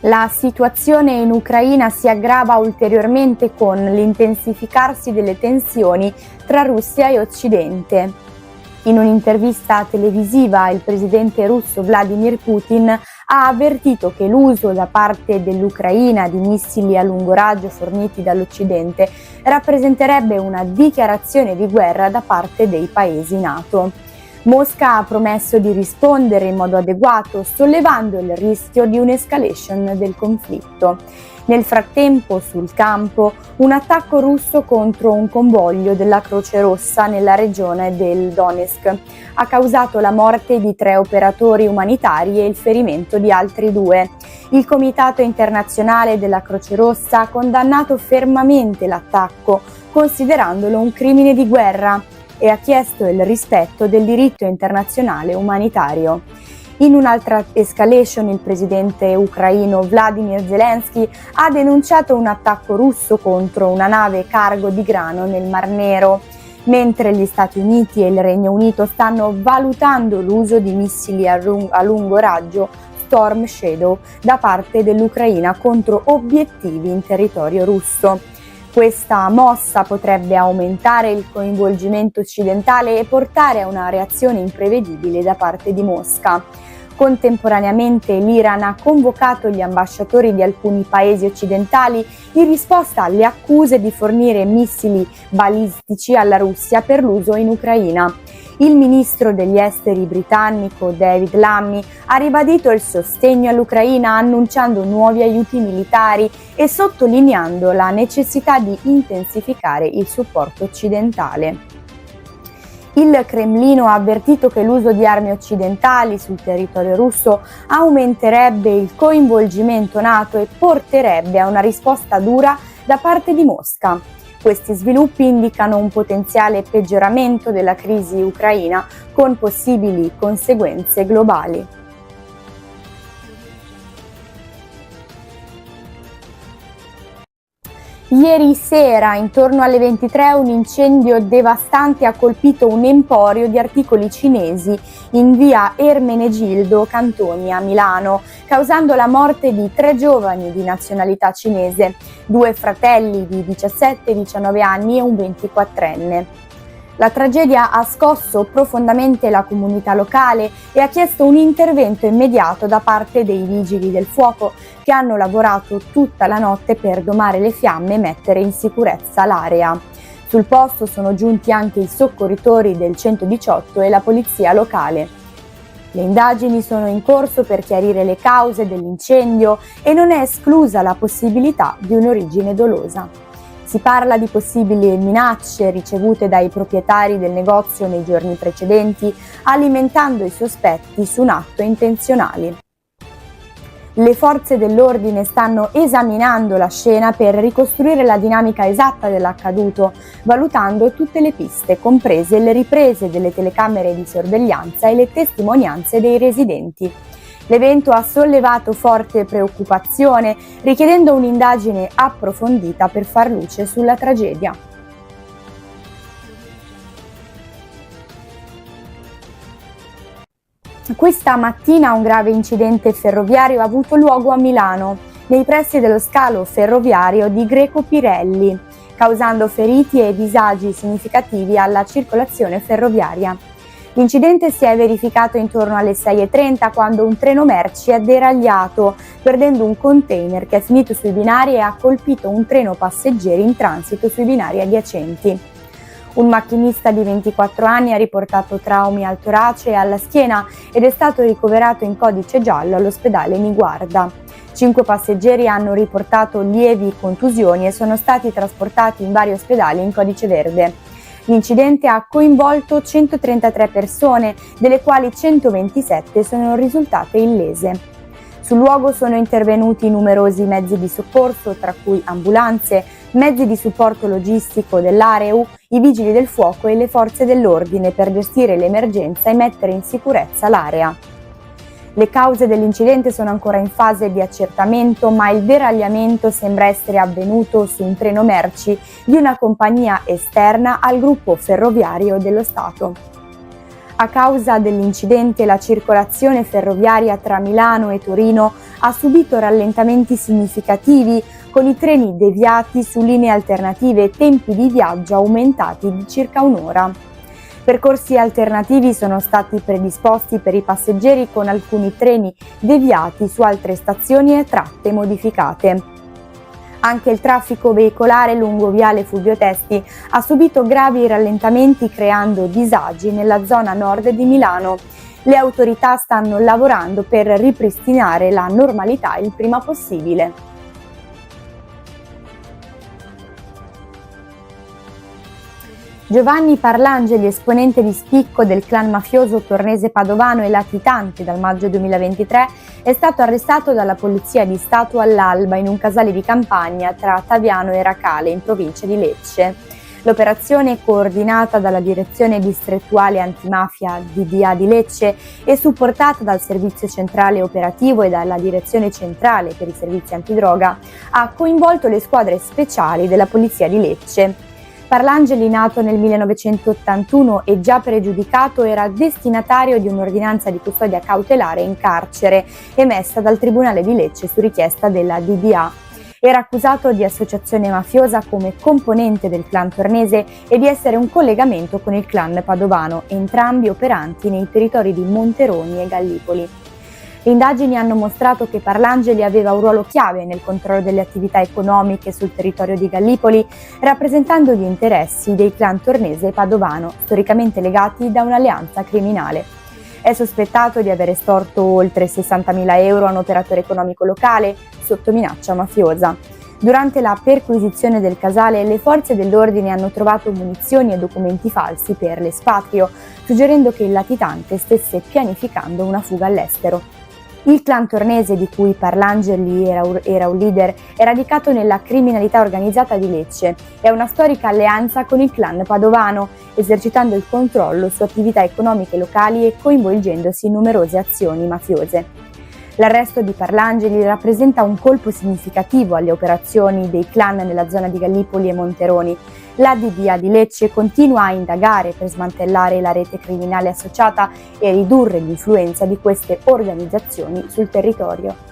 La situazione in Ucraina si aggrava ulteriormente con l'intensificarsi delle tensioni tra Russia e Occidente. In un'intervista televisiva, il presidente russo Vladimir Putin ha avvertito che l'uso da parte dell'Ucraina di missili a lungo raggio forniti dall'Occidente rappresenterebbe una dichiarazione di guerra da parte dei paesi NATO. Mosca ha promesso di rispondere in modo adeguato, sollevando il rischio di un'escalation del conflitto. Nel frattempo, sul campo, un attacco russo contro un convoglio della Croce Rossa nella regione del Donetsk ha causato la morte di 3 operatori umanitari e il ferimento di altri 2. Il Comitato Internazionale della Croce Rossa ha condannato fermamente l'attacco, considerandolo un crimine di guerra, e ha chiesto il rispetto del diritto internazionale umanitario. In un'altra escalation, il presidente ucraino Vladimir Zelensky ha denunciato un attacco russo contro una nave cargo di grano nel Mar Nero, mentre gli Stati Uniti e il Regno Unito stanno valutando l'uso di missili a lungo raggio Storm Shadow da parte dell'Ucraina contro obiettivi in territorio russo. Questa mossa potrebbe aumentare il coinvolgimento occidentale e portare a una reazione imprevedibile da parte di Mosca. Contemporaneamente l'Iran ha convocato gli ambasciatori di alcuni paesi occidentali in risposta alle accuse di fornire missili balistici alla Russia per l'uso in Ucraina. Il ministro degli esteri britannico David Lammy ha ribadito il sostegno all'Ucraina annunciando nuovi aiuti militari e sottolineando la necessità di intensificare il supporto occidentale. Il Cremlino ha avvertito che l'uso di armi occidentali sul territorio russo aumenterebbe il coinvolgimento NATO e porterebbe a una risposta dura da parte di Mosca. Questi sviluppi indicano un potenziale peggioramento della crisi ucraina con possibili conseguenze globali. Ieri sera, intorno alle 23, un incendio devastante ha colpito un emporio di articoli cinesi in via Ermenegildo Cantoni a Milano, causando la morte di 3 giovani di nazionalità cinese, 2 fratelli di 17 e 19 anni e un 24enne. La tragedia ha scosso profondamente la comunità locale e ha chiesto un intervento immediato da parte dei vigili del fuoco, che hanno lavorato tutta la notte per domare le fiamme e mettere in sicurezza l'area. Sul posto sono giunti anche i soccorritori del 118 e la polizia locale. Le indagini sono in corso per chiarire le cause dell'incendio e non è esclusa la possibilità di un'origine dolosa. Si parla di possibili minacce ricevute dai proprietari del negozio nei giorni precedenti, alimentando i sospetti su un atto intenzionale. Le forze dell'ordine stanno esaminando la scena per ricostruire la dinamica esatta dell'accaduto, valutando tutte le piste, comprese le riprese delle telecamere di sorveglianza e le testimonianze dei residenti. L'evento ha sollevato forte preoccupazione, richiedendo un'indagine approfondita per far luce sulla tragedia. Questa mattina un grave incidente ferroviario ha avuto luogo a Milano, nei pressi dello scalo ferroviario di Greco Pirelli, causando feriti e disagi significativi alla circolazione ferroviaria. L'incidente si è verificato intorno alle 6:30 quando un treno merci è deragliato, perdendo un container che è finito sui binari e ha colpito un treno passeggeri in transito sui binari adiacenti. Un macchinista di 24 anni ha riportato traumi al torace e alla schiena ed è stato ricoverato in codice giallo all'ospedale Niguarda. 5 passeggeri hanno riportato lievi contusioni e sono stati trasportati in vari ospedali in codice verde. L'incidente ha coinvolto 133 persone, delle quali 127 sono risultate illese. Sul luogo sono intervenuti numerosi mezzi di soccorso, tra cui ambulanze, mezzi di supporto logistico dell'AREU, i vigili del fuoco e le forze dell'ordine per gestire l'emergenza e mettere in sicurezza l'area. Le cause dell'incidente sono ancora in fase di accertamento, ma il deragliamento sembra essere avvenuto su un treno merci di una compagnia esterna al gruppo ferroviario dello Stato. A causa dell'incidente, la circolazione ferroviaria tra Milano e Torino ha subito rallentamenti significativi con i treni deviati su linee alternative e tempi di viaggio aumentati di circa un'ora. Percorsi alternativi sono stati predisposti per i passeggeri con alcuni treni deviati su altre stazioni e tratte modificate. Anche il traffico veicolare lungo Viale Fulvio Testi ha subito gravi rallentamenti creando disagi nella zona nord di Milano. Le autorità stanno lavorando per ripristinare la normalità il prima possibile. Giovanni Parlangeli, esponente di spicco del clan mafioso tornese padovano e latitante dal maggio 2023, è stato arrestato dalla Polizia di Stato all'alba in un casale di campagna tra Taviano e Racale, in provincia di Lecce. L'operazione, coordinata dalla Direzione Distrettuale Antimafia DDA di Lecce e supportata dal Servizio Centrale Operativo e dalla Direzione Centrale per i Servizi Antidroga, ha coinvolto le squadre speciali della Polizia di Lecce. Parlangeli, nato nel 1981 e già pregiudicato, era destinatario di un'ordinanza di custodia cautelare in carcere emessa dal Tribunale di Lecce su richiesta della DDA. Era accusato di associazione mafiosa come componente del clan tornese e di essere un collegamento con il clan padovano, entrambi operanti nei territori di Monteroni e Gallipoli. Le indagini hanno mostrato che Parlangeli aveva un ruolo chiave nel controllo delle attività economiche sul territorio di Gallipoli, rappresentando gli interessi dei clan tornese e padovano, storicamente legati da un'alleanza criminale. È sospettato di aver estorto oltre 60.000 euro a un operatore economico locale sotto minaccia mafiosa. Durante la perquisizione del casale, le forze dell'ordine hanno trovato munizioni e documenti falsi per l'espatrio, suggerendo che il latitante stesse pianificando una fuga all'estero. Il clan tornese, di cui Parlangeli era un leader, è radicato nella criminalità organizzata di Lecce. È una storica alleanza con il clan padovano, esercitando il controllo su attività economiche locali e coinvolgendosi in numerose azioni mafiose. L'arresto di Parlangeli rappresenta un colpo significativo alle operazioni dei clan nella zona di Gallipoli e Monteroni. La DDA di Lecce continua a indagare per smantellare la rete criminale associata e ridurre l'influenza di queste organizzazioni sul territorio.